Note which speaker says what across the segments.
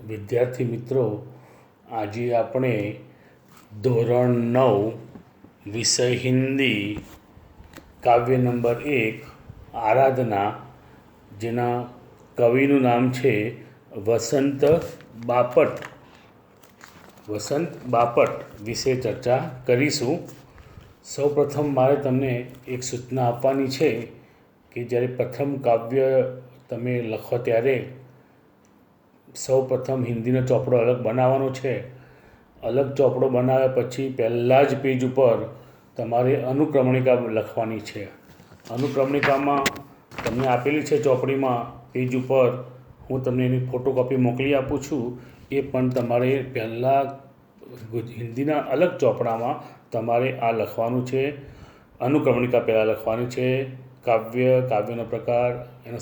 Speaker 1: વિદ્યાર્થી મિત્રો, આજે આપણે ધોરણ 9 વિષય હિન્દી કાવ્ય નંબર 1 આરાધના, જેના કવિનું નામ છે વસંત બાપટ વિશે ચર્ચા કરીશું. સૌપ્રથમ મારે તમને એક સૂચના આપવાની છે કે જ્યારે પ્રથમ કાવ્ય તમે લખો ત્યારે સૌપ્રથમ હિન્દીનો ચોપડો અલગ બનાવવાનો છે. અલગ ચોપડો બનાવ્યા પછી પહેલાં જ પેજ ઉપર તમારે અનુક્રમણિકા લખવાની છે. અનુક્રમણિકામાં તમને આપેલી છે ચોપડીમાં પેજ ઉપર, હું તમને એની ફોટોકોપી મોકલી આપું છું. એ પણ તમારે પહેલાં હિન્દીના અલગ ચોપડામાં તમારે આ લખવાનું છે. અનુક્રમણિકા પહેલાં લખવાની છે. કાવ્યનો પ્રકાર, એનો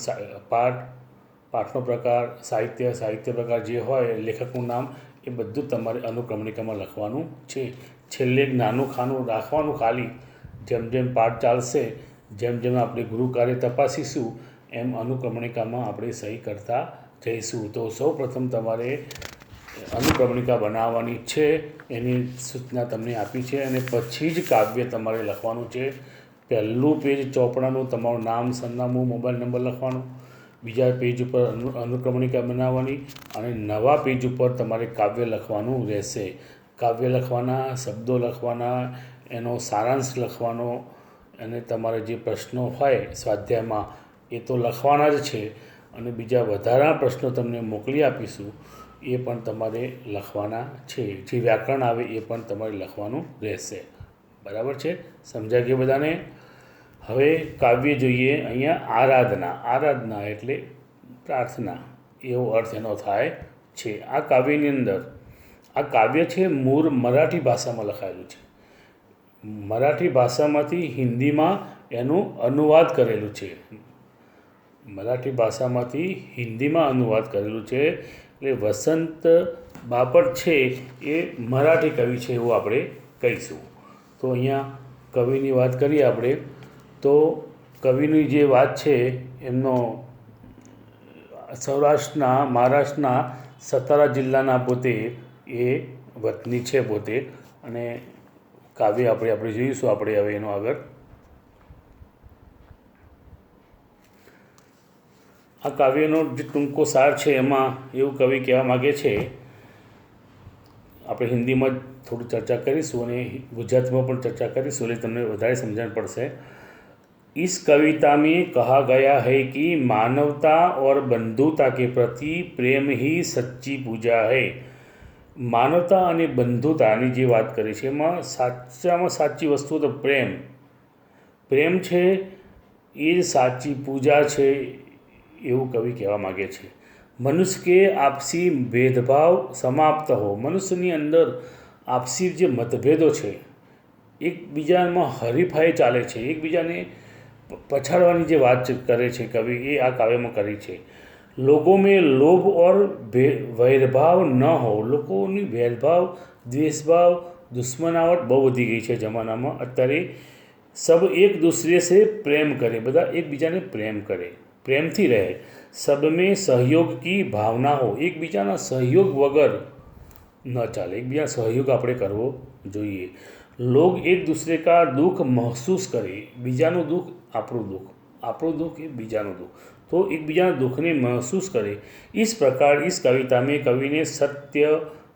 Speaker 1: પાઠનો પ્રકાર, સાહિત્ય પ્રકાર જે હોય, લેખકનું નામ, એ બધું તમારે અનુક્રમણિકામાં લખવાનું છે. છેલ્લે એક નાનું ખાનું રાખવાનું ખાલી, જેમ જેમ પાઠ ચાલશે, જેમ જેમ આપણે ગૃહ કાર્ય તપાસીશું, એમ અનુક્રમણિકામાં આપણે સહી કરતા જઈશું. તો સૌપ્રથમ તમારે અનુક્રમણિકા બનાવવાની છે, એની સૂચના તમને આપી છે. અને પછી જ કાવ્ય તમારે લખવાનું છે. પહેલું પેજ ચોપડાનું તમારું નામ, સરનામું, મોબાઈલ નંબર લખવાનું. બીજા પેજ ઉપર અનુક્રમણિકા બનાવવાની અને નવા પેજ ઉપર તમારે કાવ્ય લખવાનું રહેશે. કાવ્ય લખવાના, શબ્દો લખવાના, એનો સારાંશ લખવાનો, અને તમારે જે પ્રશ્નો હોય સ્વાધ્યાયમાં એ તો લખવાના જ છે. અને બીજા વધારાના પ્રશ્નો તમને મોકલી આપીશું, એ પણ તમારે લખવાના છે. જે વ્યાકરણ આવે એ પણ તમારે લખવાનું રહેશે. બરાબર છે? સમજાય કે બધાને? હવે કાવ્ય જોઈએ. અહીંયા આરાધના એટલે પ્રાર્થના, એવો અર્થ એનો થાય છે. આ કાવ્યની અંદર, આ કાવ્ય છે મૂળ મરાઠી ભાષામાં લખાયેલું છે. મરાઠી ભાષામાંથી હિન્દીમાં એનું અનુવાદ કરેલું છે. મરાઠી ભાષામાંથી હિન્દીમાં અનુવાદ કરેલું છે. એટલે વસંત બાપટ છે એ મરાઠી કવિ છે એવું આપણે કહીશું. તો અહીંયા કવિની વાત કરીએ આપણે, તો કવિની જે વાત છે એમનો મહારાષ્ટ્રના સતારા જિલ્લાના પોતે એ વતની છે પોતે. અને કાવ્ય આપણે જોઈશું આપણે હવે એનો આગળ. આ કાવ્યનો જે ટૂંકો સાર છે એમાં એવું કવિ કહેવા માગે છે, આપણે હિન્દીમાં જ થોડી ચર્ચા કરીશું અને ગુજરાતીમાં પણ ચર્ચા કરીશું, એટલે તમને વધારે સમજણ પડશે. इस कविता में कहा गया है कि मानवता और बंधुता के प्रति प्रेम ही सच्ची पूजा है. માનવતા અને બંધુતાની જે વાત કરી છે એમાં સાચામાં સાચી વસ્તુ તો પ્રેમ છે. એ જ સાચી પૂજા છે એવું કવિ કહેવા માગે છે. મનુષ્ય કે આપસી ભેદભાવ સમાપ્ત હો. મનુષ્યની અંદર આપસી જે મતભેદો છે, એકબીજામાં હરીફાઈ ચાલે છે, એકબીજાને પછાડવાની જે વાત કરે છે કવિ, એ આ કાવ્યમાં કરી છે. लोगों में लोभ और वैरभाव न हो. લોકોની ભેદભાવ, દ્વેષભાવ, દુશ્મનાવટ બહુ વધી ગઈ છે જમાનામાં અત્યારે. સબ એક दूसरे से પ્રેમ કરે, બધા એકબીજાને પ્રેમ કરે, પ્રેમથી રહે. સબ में सहयोग की भावना हो. એકબીજાના સહયોગ વગર ન ચાલે, એકબીજાનો સહયોગ આપણે કરવો જોઈએ. लोग एक दूसरे का दुख महसूस करे. બીજાનું દુઃખ આપણું દુઃખ, આપણું દુઃખ એ બીજાનું દુઃખ, तो एक બીજાના દુઃખને महसूस करे. इस प्रकार इस कविता में कवि ने सत्य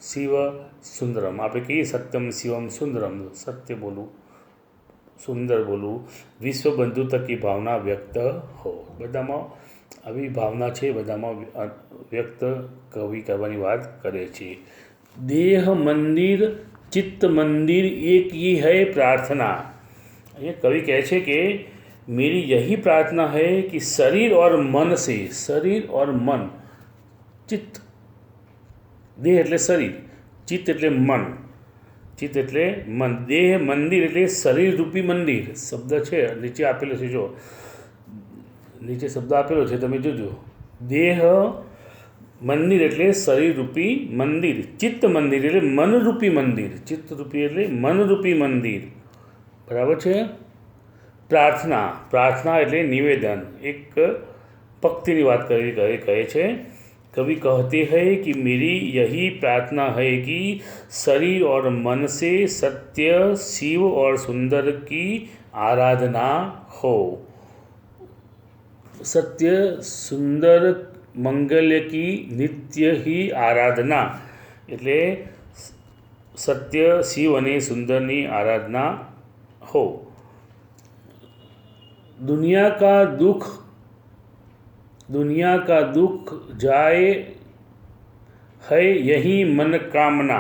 Speaker 1: शिव सुंदरम, આપણે કહીએ સત્યમ શિવમ સુંદરમ, સત્ય બોલવું, સુંદર બોલવું, વિશ્વ બંધુતા की भावना व्यक्त हो. બધામાં આવી ભાવના છે, બધામાં વ્યક્ત કવિ કરવાની વાત કરે છે. દેહ મંદિર चित्त मंदिर एक ही है प्रार्थना. અહીંયા કવિ કહે છે કે मेरी यही प्रार्थना है कि शरीर और मन से, शरीर और मन, चित्त, देह એટલે શરીર, ચિત્ત એટલે મન, ચિત્ત એટલે મન, દેહ મંદિર એટલે શરીર રૂપી મંદિર. શબ્દ છે નીચે આપેલો છે, જો નીચે શબ્દ આપેલો છે તમે જોજો. દેહ મંદિર એટલે શરીરરૂપી મંદિર, ચિત્ત મંદિર એટલે મનરૂપી મંદિર, ચિત્તરૂપી એટલે મનરૂપી મંદિર. બરાબર છે? પ્રાર્થના એટલે નિવેદન, એક પંક્તિની વાત કરી કહે છે कवि कहते हैं कि मेरी यही प्रार्थना है कि शरीर और मन से सत्य, शिव और सुंदर की आराधना हो। सत्य, सुंदर, मंगल्य की नित्य ही आराधना એટલે સત્ય, શિવ અને સુંદરની આરાધના हो। दुनिया का दुख जाए है यही मन कामना।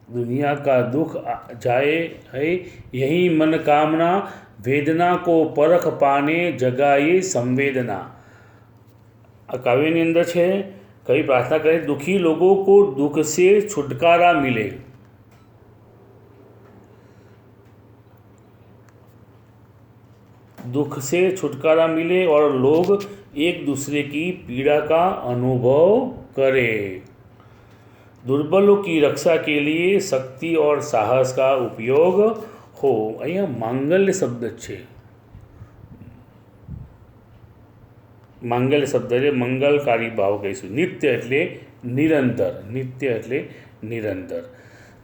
Speaker 1: दुनिया का दुख जाए है यही मन कामना, वेदना को परख पाने जगाए संवेदना। आ काव्यની અંદર છે कई प्रार्थना करे दुखी लोगों को दुख से छुटकारा मिले। दुख से छुटकारा मिले और लोग एक दूसरे की पीड़ा का अनुभव करें। दुर्बलों की रक्षा के लिए शक्ति और साहस का उपयोग हो। અહીંયા માંગલ્ય શબ્દ છે। માંગલ્ય શબ્દ એટલે મંગલકારી ભાવ કહીશું। નિત્ય એટલે નિરંતર, નિત્ય એટલે નિરંतर।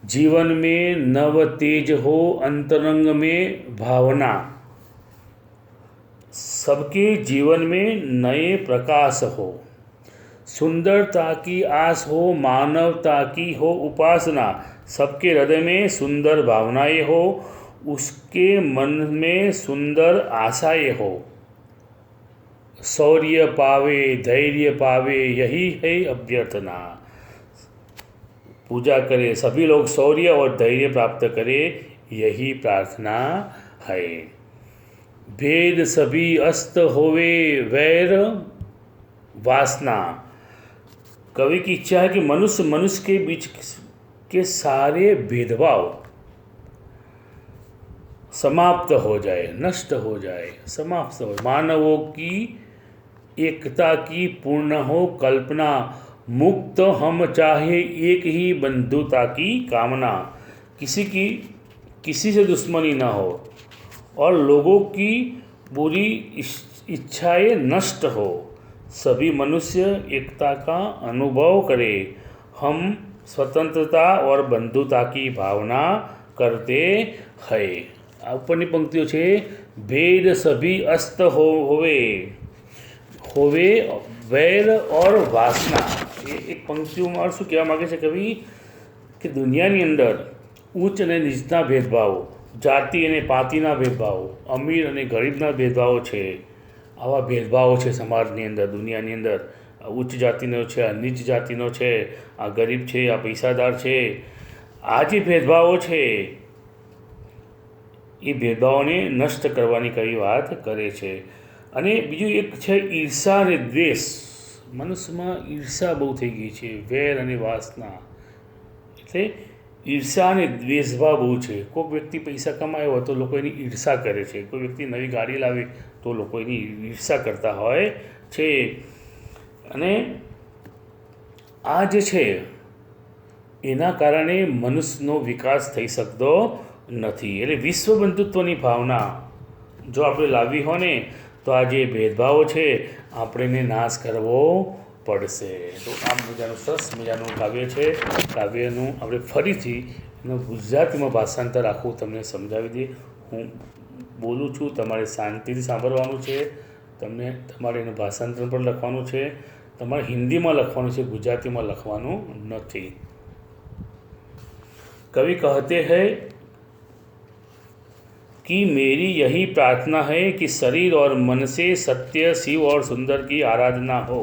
Speaker 1: जीवन में नव तेज हो अंतरंग में भावना। सबके जीवन में नए प्रकाश हो। सुंदरता की आस हो, मानवता की हो उपासना। सबके हृदय में सुंदर भावनाएं हो, उसके मन में सुंदर आशाएं हो। शौर्य पावे, धैर्य पावे, यही है अभ्यर्थना। पूजा करे, सभी लोग शौर्य और धैर्य प्राप्त करें, यही प्रार्थना है। भेद सभी अस्त होवे, वैर वासना। कवि की इच्छा है कि मनुष्य के बीच के सारे भेदभाव समाप्त हो जाए, नष्ट हो जाए, समाप्त हो। मानवों की एकता की पूर्ण हो कल्पना। मुक्त हम चाहे एक ही बंधुता की कामना। किसी से दुश्मनी ना हो और लोगों की बुरी इच्छाएं नष्ट हो। सभी मनुष्य एकता का अनुभव करें। हम स्वतंत्रता और बंधुता की भावना करते हैं। ऊपरनी पंक्तिओ छे भेद सभी अस्त होवे वैर और वासना। एक पंक्तिओं शू कहेवा मागे छे कवि कि दुनियानी अंदर उच्च અને નીચના भेदभाव, जाति અને પાતિના भेदभाव, अमीर અને गरीबના भेदभाव છે। આવા भेदभाव છે સમાજની અંદર, દુનિયાની અંદર। ઉચ્ચ જાતિનો છે, આ નીચ જાતિનો છે, આ ગરીબ છે, આ પૈસાદાર છે। આ જે भेदभाव છે એ भेदभावને નષ્ટ કરવાની કઈ વાત કરે છે। અને બીજું એક છે ઈર્ષા અને દ્વેષ। મનુષ્યમાં ઈર્ષા બહુ થઈ ગઈ છે, વેર અને વાસના એટલે ઈર્ષા અને દ્વેષભાવ બહુ છે। કોઈ વ્યક્તિ પૈસા કમાયો હોય તો લોકો એની ઈર્ષા કરે છે, કોઈ વ્યક્તિ નવી ગાડી લાવે તો લોકો એની ઈર્ષા કરતા હોય છે। અને આ જે છે એના કારણે મનુષ્યનો વિકાસ થઈ શકતો નથી। એટલે વિશ્વ બંધુત્વની ભાવના જો આપણે લાવવી હોય ને તો આ જે ભેદભાવો છે આપણે નાશ કરવો પડશે। તો આ મજાનું સરસ મજાનું કાવ્ય છે। કાવ્યનું આપણે ફરીથી એનું ગુજરાતીમાં ભાષાંતર આખું તમને સમજાવી દઈએ। હું બોલું છું, તમારે શાંતિથી સાંભળવાનું છે। તમારે એનું ભાષાંતર પણ લખવાનું છે। તમારે હિન્દીમાં લખવાનું છે, ગુજરાતીમાં લખવાનું નથી। कवि कहते हैं कि मेरी यही प्रार्थना है कि शरीर और मन से सत्य, शिव और सुंदर की आराधना हो।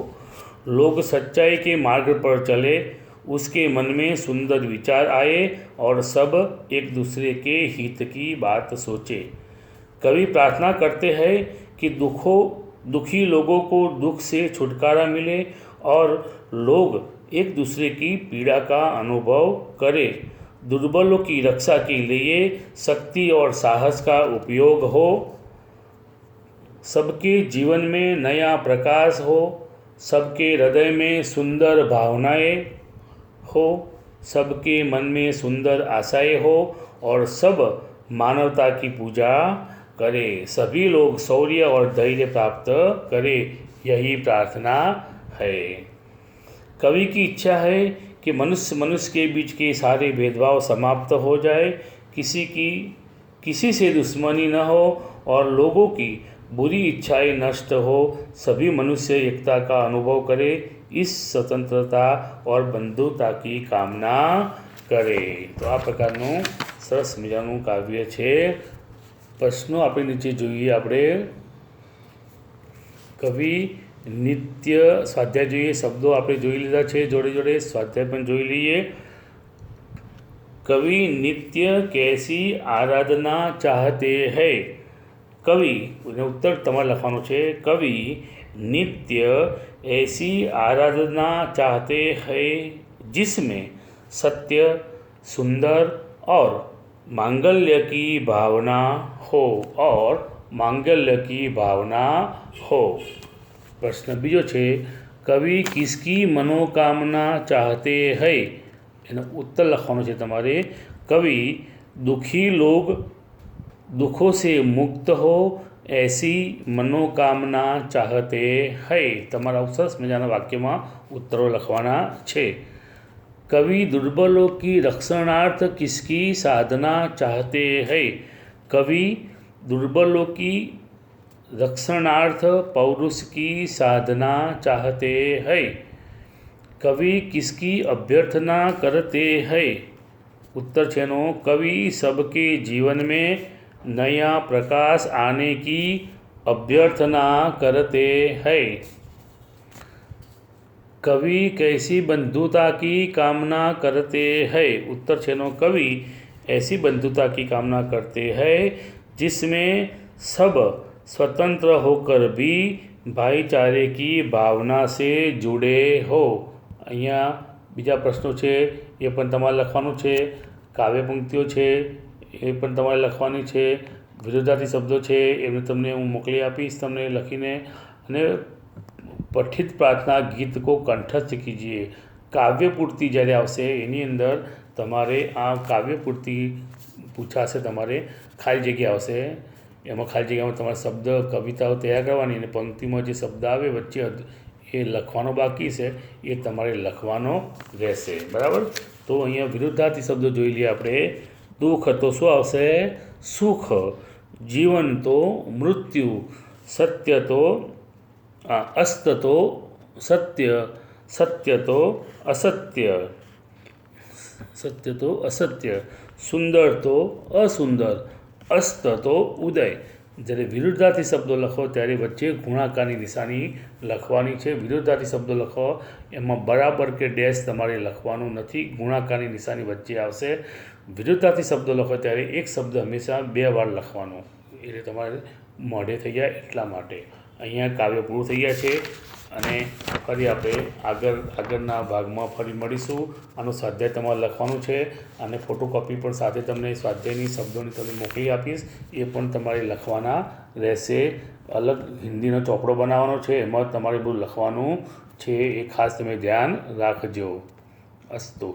Speaker 1: लोग सच्चाई के मार्ग पर चले, उसके मन में सुंदर विचार आए और सब एक दूसरे के हित की बात सोचे। कवि प्रार्थना करते हैं कि दुखी लोगों को दुख से छुटकारा मिले और लोग एक दूसरे की पीड़ा का अनुभव करें। दुर्बलों की रक्षा के लिए शक्ति और साहस का उपयोग हो। सबके जीवन में नया प्रकाश हो। सबके हृदय में सुंदर भावनाएं हो। सबके मन में सुंदर आशाएं हो और सब मानवता की पूजा करे, सभी लोग शौर्य और धैर्य प्राप्त करे, यही प्रार्थना है। कवि की इच्छा है कि मनुष्य के बीच के सारे भेदभाव समाप्त हो जाए, किसी से दुश्मनी न हो और लोगों की बुरी इच्छाएं नष्ट हो, सभी मनुष्य एकता का अनुभव करे, इस स्वतंत्रता और बंधुता की कामना करे। तो આ પ્રકારનું સરસ મજાનું કાવ્ય છે। પ્રશ્નો આપણે નીચે જોઈએ। આપણે કવિ નિત્ય સ્વાધ્યાય જોઈએ, શબ્દો આપણે જોઈ લીધા છે, જોડે જોડે સ્વાધ્યાય પણ જોઈ લઈએ। कवि नित्य कैसी आराधना चाहते हैं। कवि उत्तर तमारे लखवानो छे। कवि नित्य ऐसी आराधना चाहते हैं जिसमें सत्य, सुंदर और मांगल्य की भावना हो, प्रश्न बीजो छे, कवि किसकी मनोकामना चाहते हैं। एनो उत्तर लखवानो छे तमारे। कवि दुखी लोग दुखों से मुक्त हो, ऐसी मनोकामना चाहते हैं। तमारा सरस मजाना वाक्य में उत्तरों लखवाना छे। कवि दुर्बलों की रक्षणार्थ किसकी साधना चाहते हैं। कवि दुर्बलों की रक्षणार्थ पौरुष की साधना चाहते हैं। कवि किसकी अभ्यर्थना करते हैं। उत्तर छेनो, कवि सबके जीवन में नया प्रकाश आने की अभ्यर्थना करते हैं। कवि कैसी बंधुता की कामना करते हैं। उत्तर छेनो, कवि ऐसी बंधुता की कामना करते हैं जिसमें सब स्वतंत्र होकर भी भाईचारे की भावना से जुड़े हो। अहींया बीजा प्रश्नों छे, ये पण तमारे लखवानुं छे। काव्य पंक्तिओ छे, ए पण तमारे लखवानी छे। विरोधार्थी शब्दों छे, एमने तमने हूँ मोकली आपीश, तमने लखीने। अने पठित प्रार्थना गीत को कंठस्थ कीजिए। काव्य पूर्ति ज्यारे आवशे एनी अंदर तमारे आ काव्य पूर्ति पूछाशे, तमारे खाली जग्या आवशे, एमां खाली जग्यामां तमारे शब्द कविताओ तैयार करवानी अने पंक्तिमां जे शब्द आवे वच्चे એ લખવાનો બાકી છે, એ તમારે લખવાનો રહેશે। બરાબર। તો અહીંયા વિરુદ્ધાર્થી શબ્દો જોઈ લઈએ આપણે। દુઃખ તો શું આવશે? સુખ। જીવન તો મૃત્યુ। સત્ય તો અસ્ત તો સત્ય। સત્ય તો અસત્ય। સુંદર તો અસુંદર। અસ્ત તો ઉદય। જ્યારે વિરુદ્ધાર્થી શબ્દો લખો ત્યારે વચ્ચે ગુણાકારની નિશાની લખવાની છે। વિરુદ્ધાર્થી શબ્દો લખો એમાં બરાબર કે ડેશ તમારે લખવાનું નથી, ગુણાકારની નિશાની વચ્ચે આવશે। વિરુદ્ધાર્થી શબ્દો લખો ત્યારે એક શબ્દ હંમેશા 2 વાર લખવાનો, એટલે તમારે મોઢે થઈ જાય એટલા માટે। અહીંયા કાવ્ય પૂરું થઈ ગયા છે અને ફરી આપણે આગળના ભાગમાં ફરી મળીશું। આનો સ્વાધ્યાય તમારે લખવાનું છે અને ફોટોકોપી પણ સાથે તમને સ્વાધ્યાયની શબ્દોની તમને મોકલી આપીશ, એ પણ તમારે લખવાના રહેશે। અલગ હિન્દીનો ચોપડો બનાવવાનો છે, એમાં તમારે બધું લખવાનું છે, એ ખાસ તમે ધ્યાન રાખજો। અસ્તુ।